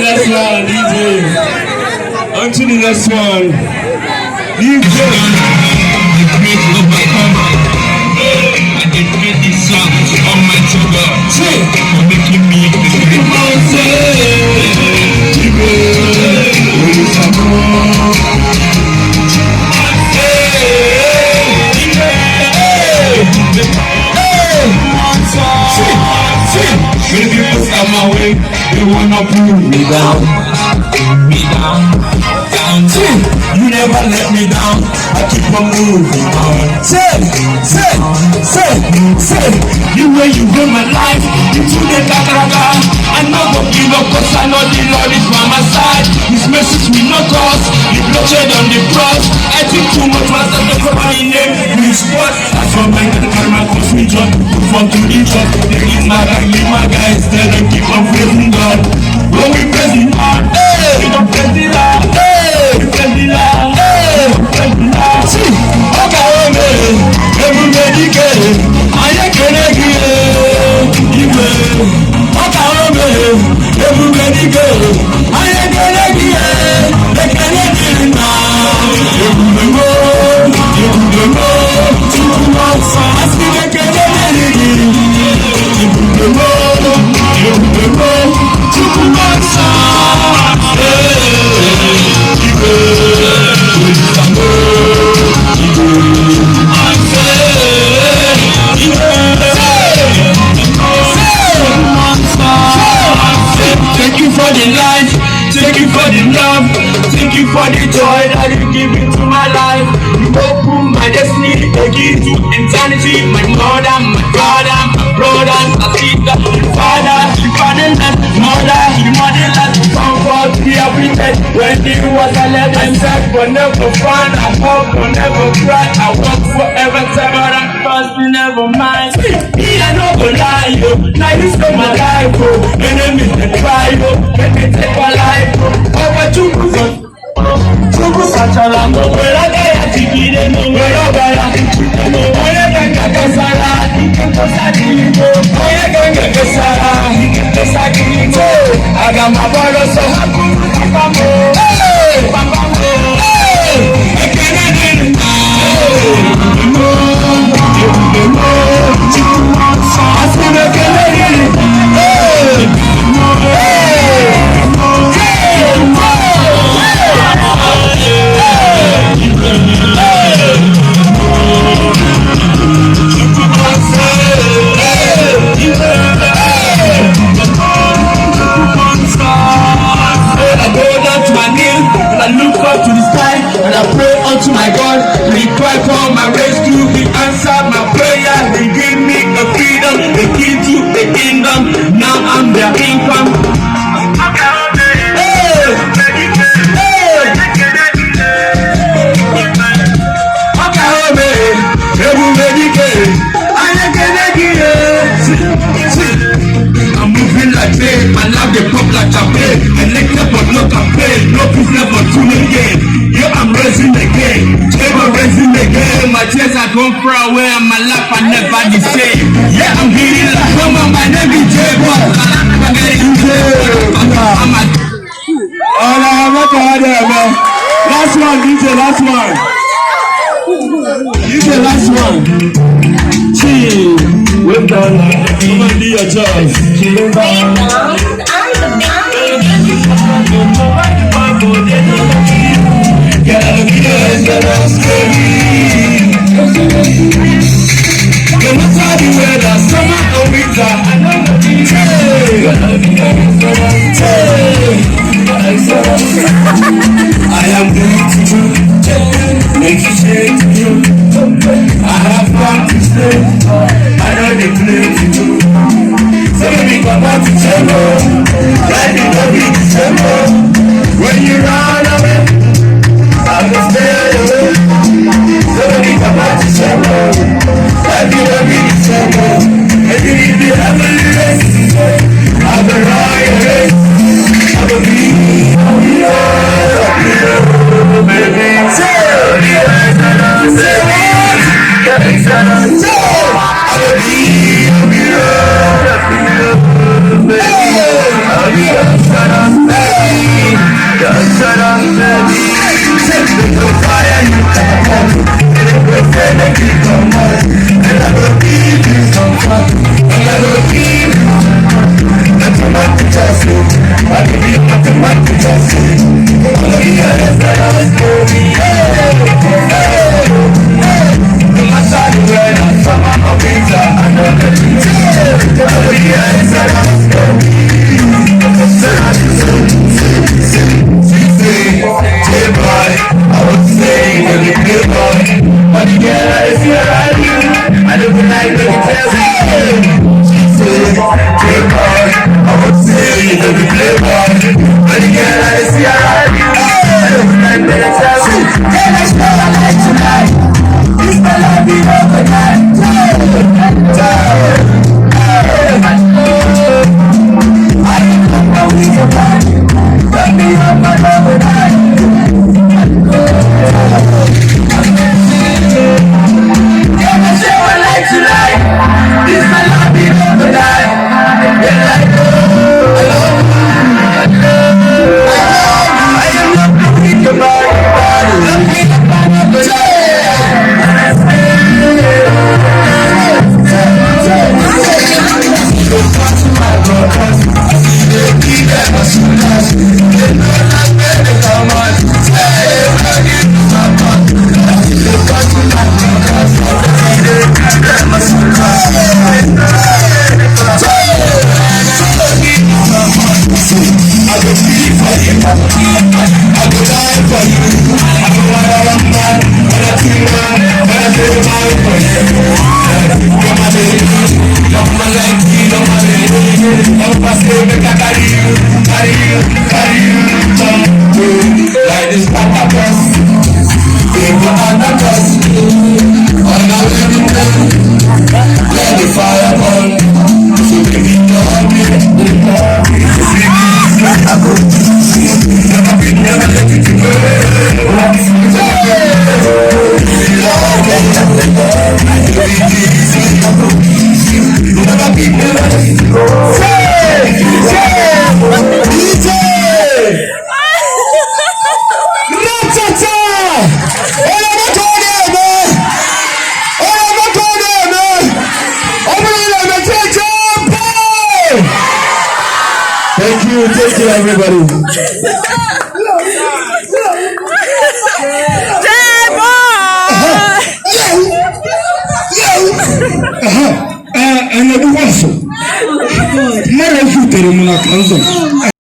next one, DJ. On to the next one. DJ. I dedicate this song to Almighty God for making me the Maybe you come my way, they wanna pull me down, down. You never let me down, I keep on moving on. Say, you way you run my life, you do the kakaraka. I know what give up, cause I know the Lord is by my side. His message will not cost, the bloodshed on the cross. I think too much was at the my name, you spot. That's what my karma cost me job, put from to the job. They leave my guys, tell them keep on praising God. When we praise the Lord, we don't praise the Lord, we praise the Lord, see, everybody get it, I ain't gonna get it, everybody get it, I ain't gonna get it, they can't get it now, you know, too much, I see they can't get it, you know, too much, thank you for the life, thank you for the love, thank you for the joy that you give into my life. You open my destiny, take it to eternity. My mother, my father, my brothers, my sister, the father, mother, comfort, be uplifted. When the was I let them said, but never fun, I hope, but never cry. I work forever, but I'm first, never mind. Me, I know the lie, yo. Now you stole my life, bro. Enemies, they try, bro. Let me take my life, bro. Over two years. Chuku Sachalango, where I get a ticket, no, where I buy a ticket, no, where I can get a salad, where I can get a salad, I got my brother so happy, I can't get it now. Go far away and my life I never the same. Yeah, I'm getting like come on, my name is JayBoi-Stunner. Last one, DJ, last one. Chill. We're done. Come on, do your job. I am going to do, make you change to do. I have come to stay, I know they play to do. So baby, come back to JayBoi, right in the big JayBoi. When you run away, I will stay away. So baby, come back to JayBoi, right in the big JayBoi. And you need the heavenly race, I will run your race. I will be, baby. I don't like when you tell me. She said, take on, I would say you don't be playboy. But the girl I see around you, I don't like when you tell me. Hey, let's go, I like tonight. This my life, be overnight. I don't know with your body. Let me up my overnight. Thank you, everybody. JayBoi!